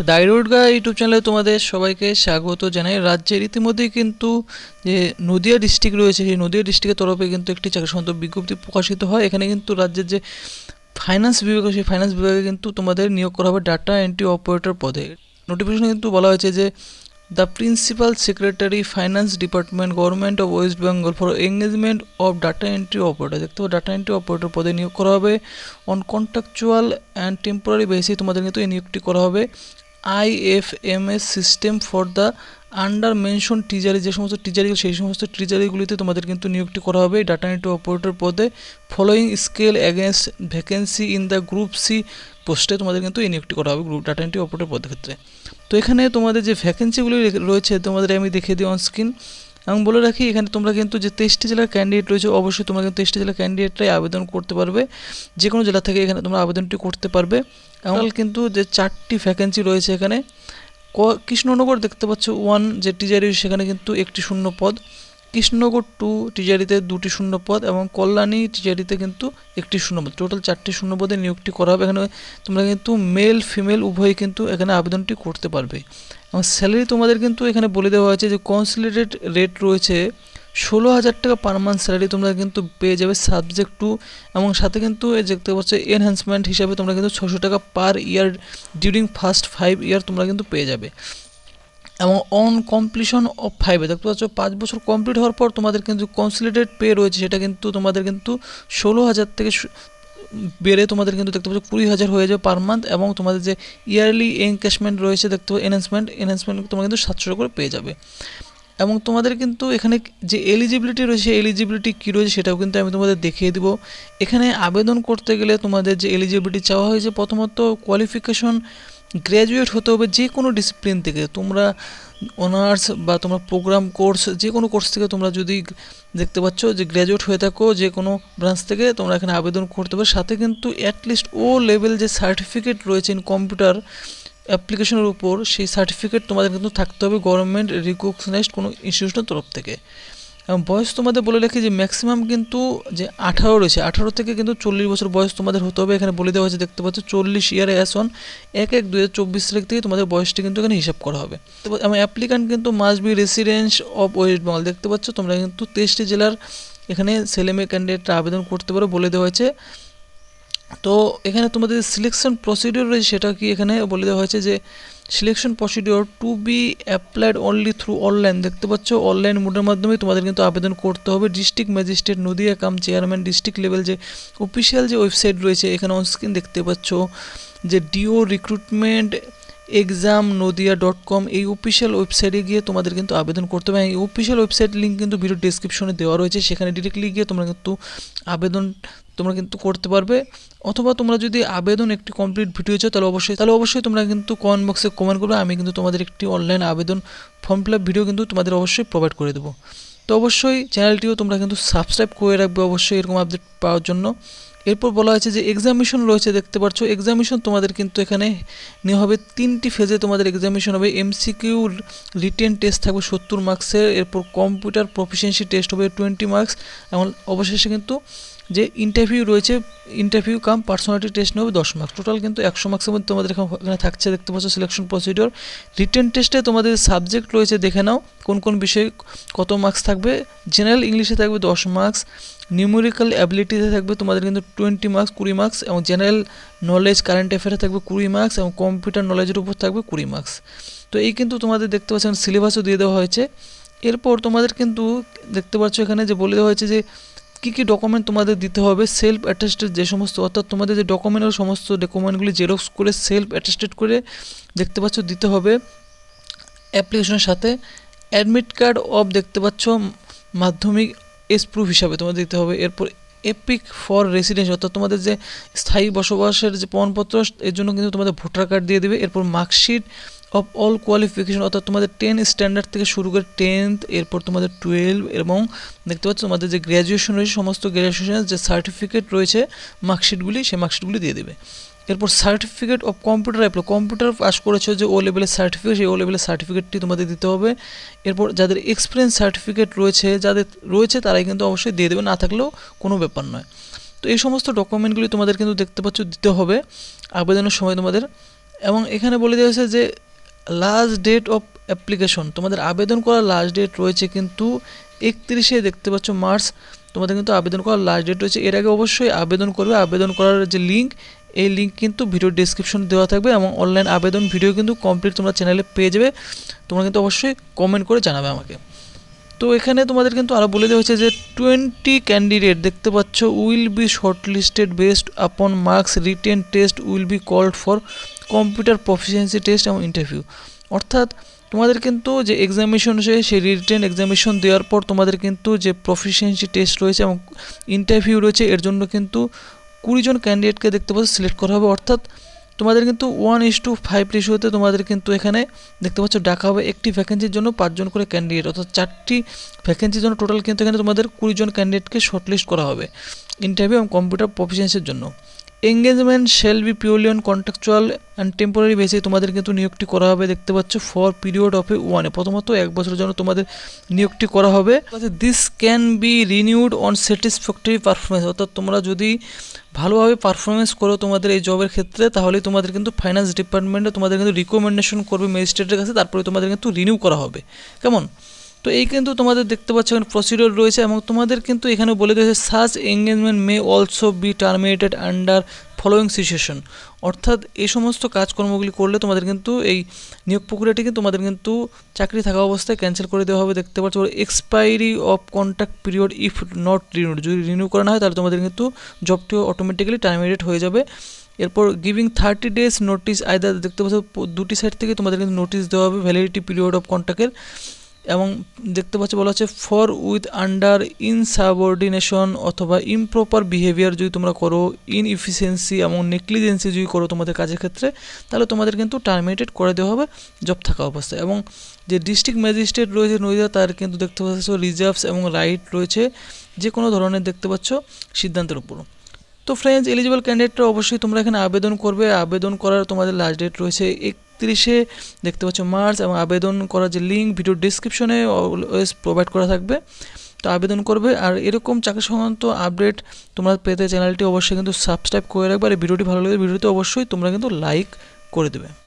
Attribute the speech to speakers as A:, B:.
A: দাইরোডগা YouTube চ্যানেলে তোমাদের সবাইকে স্বাগত জানাই। রাজ্যের ইতিমধ্যেই কিন্তু যে নদিয়া ডিস্ট্রিক্ট রয়েছে, সেই নদিয়া ডিস্ট্রিক্টের তরফে কিন্তু একটি চাকরি সংক্রান্ত বিজ্ঞপ্তি প্রকাশিত হয়। এখানে কিন্তু রাজ্যের যে ফাইন্যান্স বিভাগ, সেই ফাইন্যান্স বিভাগে কিন্তু তোমাদের নিয়োগ করা হবে ডাটা এন্ট্রি অপারেটর পদে। নোটিফিকেশনে কিন্তু বলা হয়েছে যে the principal secretary finance department government of West Bengal for engagement of data entry operator. দেখতে পাবো ডাটা এন্ট্রি অপারেটর পদে নিয়োগ করা হবে on contractual and temporary basis. তোমাদের কিন্তু এই নিয়োগটি করা হবে IFMS system for the under mention treasury, যে সমস্ত টিজারিগুলো সেই সমস্ত টিজারিগুলিতে তোমাদের কিন্তু নিয়োগটি করা হবে ডাটা এন্ট্রি অপারেটর পদে। Following scale against vacancy in the group C পোস্টে তোমাদের কিন্তু এই নিয়োগটি করা হবে গ্রুপ ডাটা এন্ট্রি অপারেটর পদের ক্ষেত্রে। তো এখানে তোমাদের যে ভ্যাকেন্সিগুলি রয়েছে তোমাদের আমি দেখিয়ে দিই অন স্ক্রিন। এবং বলে রাখি, এখানে তোমরা কিন্তু যে 23টি জেলার ক্যান্ডিডেট রয়েছে, অবশ্যই তোমরা কিন্তু 23টি জেলার ক্যান্ডিডেটরাই আবেদন করতে পারবে। যে কোনো জেলা থেকে এখানে তোমরা আবেদনটি করতে পারবে। এবং কিন্তু যে 4টি ভ্যাকেন্সি রয়েছে এখানে, কৃষ্ণনগর দেখতে পাচ্ছ 1 যে টিজারি, সেখানে কিন্তু 1টি শূন্য পদ, কৃষ্ণনগর 2 টিজারিতে 2টি শূন্য পদ এবং কল্যাণী টিজারিতে কিন্তু 1টি শূন্য পদ, টোটাল 4টি শূন্য পদে নিয়োগটি করা হবে। এখানে তোমরা কিন্তু মেল ফিমেল উভয়ই কিন্তু এখানে আবেদনটি করতে পারবে। এবং স্যালারি তোমাদের কিন্তু এখানে বলে দেওয়া হয়েছে যে কনসিডারেট রেট রয়েছে 16,000 টাকা পার মান্থ স্যালারি তোমরা কিন্তু পেয়ে যাবে সাবজেক্ট টু। এবং সাথে কিন্তু দেখতে পাচ্ছ এনহ্যান্সমেন্ট হিসাবে তোমরা কিন্তু 600 টাকা পার ইয়ার ডিউরিং ফার্স্ট 5 ইয়ার তোমরা কিন্তু পেয়ে যাবে। এবং অন কমপ্লিশন অফ 5 দেখতে পাচ্ছ 5 বছর কমপ্লিট হওয়ার পর তোমাদের কিন্তু কনসিডারেট পে রয়েছে, সেটা কিন্তু তোমাদের কিন্তু 16,000 থেকে বেড়ে তোমাদের কিন্তু দেখতে পাচ্ছ 20,000 হয়ে যাবে পার মান্থ। এবং তোমাদের যে ইয়ারলি এনক্যাশমেন্ট রয়েছে দেখতে পাচ্ছ এনহ্যান্সমেন্ট তোমরা কিন্তু 700 করে পেয়ে যাবে। এবং তোমাদের কিন্তু এখানে যে এলিজিবিলিটি রয়েছে, এলিজিবিলিটি কী রয়েছে সেটাও কিন্তু আমি তোমাদের দেখিয়ে দেবো। এখানে আবেদন করতে গেলে তোমাদের যে এলিজিবিলিটি চাওয়া হয়েছে, প্রথমত কোয়ালিফিকেশন গ্র্যাজুয়েট হতে হবে যে কোনো ডিসিপ্লিন থেকে। তোমরা অনার্স বা তোমরা প্রোগ্রাম কোর্স, যে কোনো কোর্স থেকে তোমরা যদি দেখতে পাচ্ছ যে গ্র্যাজুয়েট হয়ে থাকো যে কোনো ব্রাঞ্চ থেকে, তোমরা এখানে আবেদন করতে পারো। সাথে কিন্তু অ্যাটলিস্ট ও লেভেল যে সার্টিফিকেট রয়েছে ইন কম্পিউটার অ্যাপ্লিকেশনের উপর, সেই সার্টিফিকেট তোমাদের কিন্তু থাকতে হবে গভর্নমেন্ট রিকগনাইজড কোনো ইনস্টিটিউশনের তরফ থেকে। এবং বয়স তোমাদের বলে রাখি যে ম্যাক্সিমাম কিন্তু যে 18 রয়েছে, 18 থেকে কিন্তু 40 বছর বয়স তোমাদের হতে হবে। এখানে বলে দেওয়া হয়েছে দেখতে পাচ্ছ 40 ইয়ার অ্যাজ অন 1/1/2024 তারিখ থেকে তোমাদের বয়সটি কিন্তু এখানে হিসাব করা হবে। এবং অ্যাপ্লিকান্ট কিন্তু must be residence of West Bengal. দেখতে পাচ্ছ তোমরা কিন্তু 23টি জেলার এখানে ছেলেমেয়ে ক্যান্ডিডেটরা আবেদন করতে পারো বলে দেওয়া হয়েছে। তো এখানে তোমাদের সিলেকশন প্রসিডিওর রয়েছে, সেটা কি এখানে বলে দেওয়া হয়েছে যে selection procedure to be applied only through online. দেখতে পাচ্ছ অনলাইন মোডের মাধ্যমে তোমাদের কিন্তু আবেদন করতে হবে। ডিস্ট্রিক্ট ম্যাজিস্ট্রেট নদিয়া কাম চেয়ারম্যান ডিস্ট্রিক্ট লেভেল যে অফিসিয়াল যে ওয়েবসাইট রয়েছে, এখানে অনস্ক্রিন দেখতে পাচ্ছ যে ডিও রিক্রুটমেন্ট এক্সাম নদিয়া.com, এই অফিসিয়াল ওয়েবসাইটে গিয়ে তোমাদের কিন্তু আবেদন করতে হবে। এই অফিসিয়াল ওয়েবসাইট লিঙ্ক কিন্তু ভিডিও ডেসক্রিপশনে দেওয়া রয়েছে, সেখানে ডিরেক্টলি গিয়ে তোমরা কিন্তু আবেদন করতে পারবে। অথবা তোমরা যদি আবেদন একটি কমপ্লিট ভিডিও চাও তাহলে অবশ্যই তোমরা কিন্তু কমেন্ট বক্সে কমেন্ট করবে, আমি কিন্তু তোমাদের একটি অনলাইন আবেদন ফর্ম ফিল আপ ভিডিও কিন্তু তোমাদের অবশ্যই প্রোভাইড করে দেবো। তো অবশ্যই চ্যানেলটিও তোমরা কিন্তু সাবস্ক্রাইব করে রাখবে অবশ্যই এরকম আপডেট পাওয়ার জন্য। এরপর বলা হয়েছে যে এক্সামিনেশন রয়েছে, দেখতে পাচ্ছ এক্সামিনেশন তোমাদের কিন্তু এখানে নেওয়া হবে 3টি ফেজে। তোমাদের এক্সামিনেশন হবে MCQ রিটেন টেস্ট থাকবে 70 মার্কসের, এরপর কম্পিউটার প্রফিসিয়েন্সি টেস্ট হবে 20 মার্কস, এবং অবশেষে কিন্তু যে ইন্টারভিউ রয়েছে, ইন্টারভিউ কাম পার্সোনালিটি টেস্ট নেবে 10 মার্কস। টোটাল কিন্তু 100 মার্কসের মধ্যে তোমাদের এখানে থাকছে। দেখতে পাচ্ছ সিলেকশন প্রসিডিওর। রিটেন টেস্টে তোমাদের সাবজেক্ট রয়েছে, দেখে নাও কোন কোন বিষয়ে কত মার্কস থাকবে। জেনারেল ইংলিশে থাকবে 10 মার্কস, নিউমেরিক্যাল অ্যাবিলিটিতে থাকবে তোমাদের কিন্তু 20 মার্কস 20 মার্কস, এবং জেনারেল নলেজ কারেন্ট অ্যাফেয়ারে থাকবে 20 মার্কস, এবং কম্পিউটার নলেজের উপর থাকবে 20 মার্কস। তো এই কিন্তু তোমাদের দেখতে পাচ্ছ সিলেবাসও দিয়ে দেওয়া হয়েছে। এরপর তোমাদের কিন্তু দেখতে পাচ্ছ এখানে যে বলে দেওয়া হয়েছে যে কী কী ডকুমেন্ট তোমাদের দিতে হবে। সেলফ অ্যাটেস্টেড যে সমস্ত, অর্থাৎ তোমাদের যে ডকুমেন্টের সমস্ত ডকুমেন্টগুলি জেরক্স করে সেলফ অ্যাটেস্টেড করে দেখতে পাচ্ছ দিতে হবে অ্যাপ্লিকেশনের সাথে। অ্যাডমিট কার্ড অফ দেখতে পাচ্ছ মাধ্যমিক এজ প্রুফ হিসাবে তোমাদের দিতে হবে। এরপর এপিক ফর রেসিডেন্স, অর্থাৎ তোমাদের যে স্থায়ী বসবাসের যে প্রমাণপত্র, এর জন্য কিন্তু তোমাদের ভোটার কার্ড দিয়ে দেবে। এরপর মার্কশিট অফ অল কোয়ালিফিকেশন, অর্থাৎ তোমাদের 10 স্ট্যান্ডার্ড থেকে শুরু করে 10th, এরপর তোমাদের 12, এবং দেখতে পাচ্ছ তোমাদের যে গ্র্যাজুয়েশন রয়েছে সমস্ত গ্র্যাজুয়েশনের যে সার্টিফিকেট রয়েছে মার্কশিটগুলি, সেই মার্কশিটগুলি দিয়ে দেবে। এরপর certificate of computer apply, computer pass করেছো যে ও লেভেলের সার্টিফিকেট, সেই ও লেভেলের সার্টিফিকেটটি তোমাদের দিতে হবে। এরপর যাদের এক্সপিরিয়েন্স সার্টিফিকেট যাদের রয়েছে তারাই কিন্তু অবশ্যই দিয়ে দেবে, না থাকলেও কোনো ব্যাপার নয়। তো এই সমস্ত ডকুমেন্টগুলি তোমাদের কিন্তু দেখতে পাচ্ছ দিতে হবে আবেদনের সময় তোমাদের। এবং এখানে বলে দেওয়া হয়েছে যে লাস্ট ডেট অফ অ্যাপ্লিকেশন, তোমাদের আবেদন করার লাস্ট ডেট রয়েছে কিন্তু 31শে দেখতে পাচ্ছ মার্চ তোমাদের কিন্তু আবেদন করার লাস্ট ডেট রয়েছে। এর আগে অবশ্যই আবেদন করবে। আবেদন করার যে লিঙ্ক, এই লিঙ্ক কিন্তু ভিডিও ডেসক্রিপশনে দেওয়া থাকবে এবং অনলাইন আবেদন ভিডিও কিন্তু কমপ্লিট তোমরা চ্যানেলে পেয়ে যাবে। তোমরা কিন্তু অবশ্যই কমেন্ট করে জানাবে আমাকে। তো এখানে তোমাদের কিন্তু আরও বলে দেওয়া হয়েছে যে 20 ক্যান্ডিডেট দেখতে পাচ্ছ will be shortlisted based upon marks, written test will be called for computer proficiency test এবং ইন্টারভিউ। অর্থাৎ তোমাদের কিন্তু যে এক্সামিনেশন রয়েছে সেই রিটেন এক্সামিনেশন দেওয়ার পর তোমাদের কিন্তু যে প্রফিসিয়েন্সি টেস্ট রয়েছে এবং ইন্টারভিউ রয়েছে, এর জন্য কিন্তু 20 জন ক্যান্ডিডেটকে দেখতে পাচ্ছ সিলেক্ট করা হবে। অর্থাৎ তোমাদের কিন্তু 1:5 রেশিওতে তোমাদের কিন্তু এখানে দেখতে পাচ্ছ ডাকা হবে। একটি ভ্যাকেন্সির জন্য 5 জন করে ক্যান্ডিডেট, অর্থাৎ 4টি ভ্যাকেন্সির জন্য টোটাল কিন্তু এখানে তোমাদের 20 জন ক্যান্ডিডেটকে শর্টলিস্ট করা হবে ইন্টারভিউ এবং কম্পিউটার প্রফিসিয়েন্সির জন্য। Engagement shall be purely on contractual and temporary বেসে তোমাদের কিন্তু নিয়োগটি করা হবে দেখতে পাচ্ছ ফর পিরিয়ড অফ 1 প্রথমত 1 বছরের জন্য তোমাদের নিয়োগটি করা হবে। This can be renewed on satisfactory performance, অর্থাৎ তোমরা যদি ভালোভাবে পারফরমেন্স করো তোমাদের এই জবের ক্ষেত্রে, তাহলে তোমাদের কিন্তু ফাইন্যান্স ডিপার্টমেন্টে তোমাদের কিন্তু রিকমেন্ডেশন করবে ম্যাজিস্ট্রেটের কাছে, তারপরে তোমাদের কিন্তু রিনিউ করা হবে। কেমন? তো এই কিন্তু তোমাদের দেখতে পাচ্ছ এখানে প্রসিডিওর রয়েছে এবং তোমাদের কিন্তু এখানে বলে দিয়েছে such engagement may also be terminated under following situation, অর্থাৎ এই সমস্ত কাজকর্মগুলি করলে তোমাদের কিন্তু এই নিয়োগ প্রক্রিয়াটিকে তোমাদের কিন্তু চাকরি থাকা অবস্থায় ক্যান্সেল করে দেওয়া হবে। দেখতে পাচ্ছ expiry of contract period if not renewed, যদি রিনিউ করা না হয় তাহলে তোমাদের কিন্তু জবটি অটোমেটিক্যালি টার্মিনেটেড হয়ে যাবে। এরপর গিভিং 30 ডেজ নোটিস আইদার, দেখতে পাচ্ছ দুটি সাইড থেকে তোমাদের কিন্তু নোটিশ দেওয়া হবে ভ্যালিডিটি পিরিয়ড অফ কন্ট্রাক্টের। এবং দেখতে পাচ্ছ বলা হচ্ছে ফর উইথ আন্ডার ইনসাবঅর্ডিনেশন অথবা ইমপ্রপার বিহেভিয়ার যদি তোমরা করো, ইনএফিসিয়েন্সি এবং নেগলিজেন্সি যদি করো তোমাদের কাজের ক্ষেত্রে, তাহলে তোমাদের কিন্তু টার্মিনেটেড করে দেওয়া হবে জব থাকা অবস্থায়। এবং যে ডিস্ট্রিক্ট ম্যাজিস্ট্রেট রয়েছে নদিয়া, তার কিন্তু দেখতে পাচ্ছ রিজার্ভস এবং রাইট রয়েছে যে কোনো ধরনের দেখতে পাচ্ছ সিদ্ধান্তের উপর। তো ফ্রেন্ডস, এলিজিবল ক্যান্ডিডেটরা অবশ্যই তোমরা এখানে আবেদন করবে। আবেদন করার তোমাদের লাস্ট ডেট রয়েছে 31শে দেখতে পাচ্ছ মার্চ এবং আবেদন করার যে লিঙ্ক ভিডিও ডিসক্রিপশনে অলওয়েজ প্রোভাইড করা থাকবে, তো আবেদন করবে। আর এরকম চাকরি সংক্রান্ত আপডেট তোমরা পেতে চ্যানেলটি অবশ্যই কিন্তু সাবস্ক্রাইব করে রাখবে। আর ভিডিওটি ভালো লাগলে ভিডিওতে অবশ্যই তোমরা কিন্তু লাইক করে দেবে।